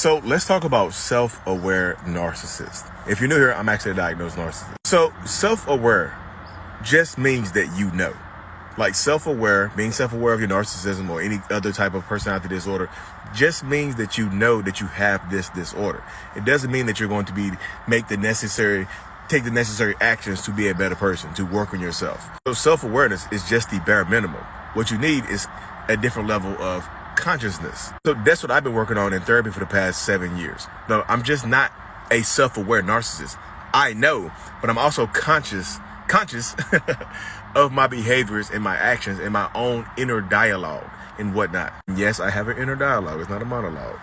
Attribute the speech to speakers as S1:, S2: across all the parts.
S1: So let's talk about self-aware narcissists. If you're new here, I'm actually a diagnosed narcissist. So self-aware just means that you know. Like self-aware, being self-aware of your narcissism or any other type of personality disorder just means that you know that you have this disorder. It doesn't mean that you're going to take the necessary actions to be a better person, to work on yourself. So self-awareness is just the bare minimum. What you need is a different level of consciousness. So that's what I've been working on in therapy for the past 7 years. No, I'm just not a self-aware narcissist. I know, but I'm also conscious of my behaviors and my actions and my own inner dialogue and whatnot. Yes, I have an inner dialogue. It's not a monologue.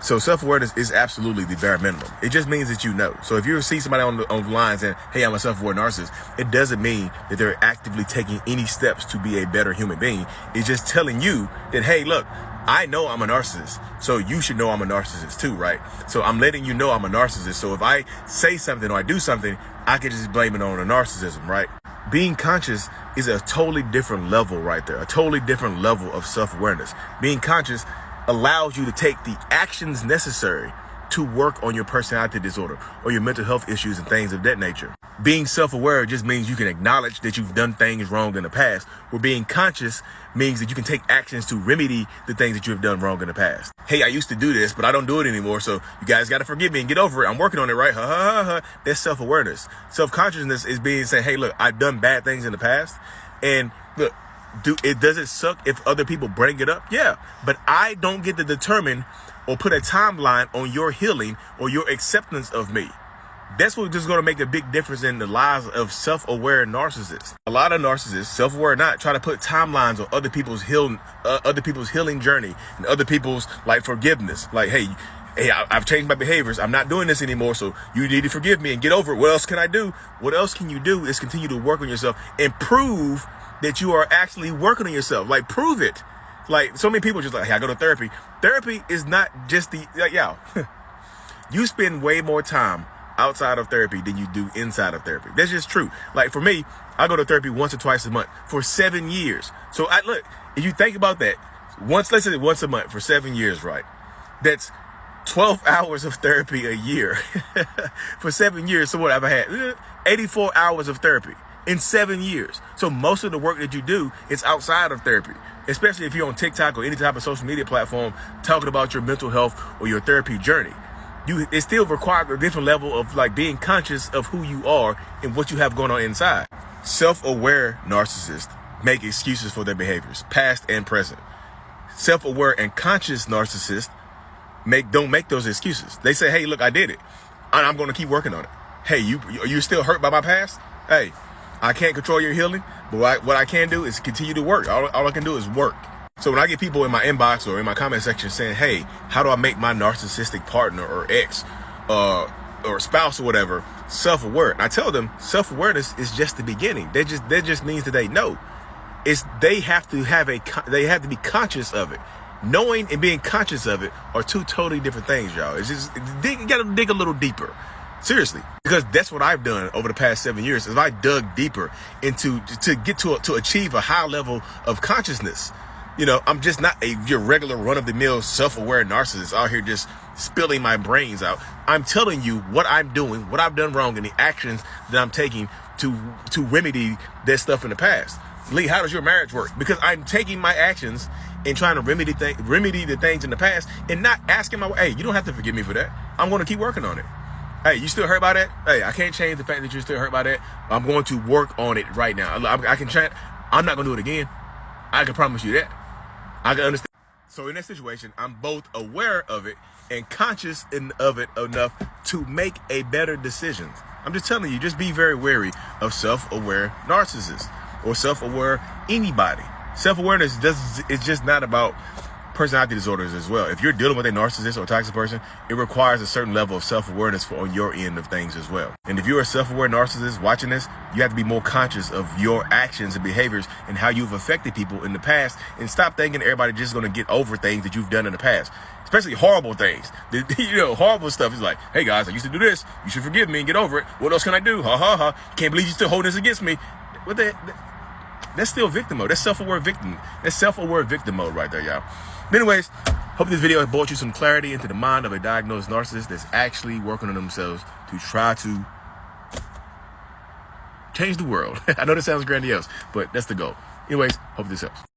S1: So self-awareness is absolutely the bare minimum. It just means that you know. So if you see somebody on the line saying, hey, I'm a self-aware narcissist, it doesn't mean that they're actively taking any steps to be a better human being. It's just telling you that, hey, look, I know I'm a narcissist, so you should know I'm a narcissist too, right? So I'm letting you know I'm a narcissist. So if I say something or I do something, I can just blame it on the narcissism, right? Being conscious is a totally different level right there, a totally different level of self-awareness. Being conscious allows you to take the actions necessary to work on your personality disorder or your mental health issues and things of that nature. Being self-aware just means you can acknowledge that you've done things wrong in the past, where being conscious means that you can take actions to remedy the things that you have done wrong in the past. Hey, I used to do this, but I don't do it anymore, so you guys got to forgive me and get over it. I'm working on it, right? Ha, ha, ha, ha. That's self-awareness. Self-consciousness is being saying, hey, look, I've done bad things in the past, and look, does it suck if other people bring it up? Yeah, but I don't get to determine or put a timeline on your healing or your acceptance of me. That's what's just going to make a big difference in the lives of self-aware narcissists. A lot of narcissists, self-aware or not, try to put timelines on other people's healing journey and other people's like forgiveness. Like, hey, I've changed my behaviors. I'm not doing this anymore, so you need to forgive me and get over it. What else can I do? What else can you do is continue to work on yourself and prove that you are actually working on yourself. Like, prove it. Like, so many people just like, hey, I go to therapy. Therapy is not just you spend way more time outside of therapy than you do inside of therapy. That's just true. Like, for me, I go to therapy once or twice a month for 7 years. So look, if you think about that, let's say once a month for 7 years, right? That's 12 hours of therapy a year for 7 years. So what have I had? 84 hours of therapy in 7 years. So most of the work that you do is outside of therapy, especially if you're on TikTok or any type of social media platform talking about your mental health or your therapy journey. It still requires a different level of like being conscious of who you are and what you have going on inside. Self-aware narcissists make excuses for their behaviors, past and present. Self-aware and conscious narcissists don't make those excuses. They say, hey, look, I did it. I'm going to keep working on it. Hey, you still hurt by my past? Hey, I can't control your healing, but what I can do is continue to work. All I can do is work. So when I get people in my inbox or in my comment section saying, hey, how do I make my narcissistic partner or ex or spouse or whatever self-aware? And I tell them self-awareness is just the beginning. That just means that they know. They have to be conscious of it. Knowing and being conscious of it are two totally different things, y'all. It's just, you gotta dig a little deeper. Seriously, because that's what I've done over the past 7 years. Is I dug deeper to achieve a high level of consciousness. You know, I'm just not your regular run-of-the-mill self-aware narcissist out here just spilling my brains out. I'm telling you what I'm doing, what I've done wrong, and the actions that I'm taking to remedy that stuff in the past. Lee, how does your marriage work? Because I'm taking my actions and trying to remedy the things in the past and not asking hey, you don't have to forgive me for that. I'm going to keep working on it. Hey, you still hurt by that? Hey, I can't change the fact that you're still hurt by that. I'm going to work on it right now. I can try. I'm not going to do it again. I can promise you that. I can understand. So in that situation, I'm both aware of it and conscious of it enough to make a better decision. I'm just telling you, just be very wary of self-aware narcissists or self-aware anybody. Self-awareness is just not about personality disorders as well. If you're dealing with a narcissist or a toxic person, it requires a certain level of self-awareness on your end of things as well. And if you're a self-aware narcissist watching this, you have to be more conscious of your actions and behaviors and how you've affected people in the past, and stop thinking everybody's just going to get over things that you've done in the past, especially horrible things. Horrible stuff is like, hey guys, I used to do this. You should forgive me and get over it. What else can I do? Ha ha ha. Can't believe you still holding this against me. What the? That's still victim mode. That's self-aware victim. That's self-aware victim mode right there, y'all. Anyways, Hope this video has brought you some clarity into the mind of a diagnosed narcissist that's actually working on themselves to try to change the world. I know that sounds grandiose, but that's the goal. Anyways, hope this helps.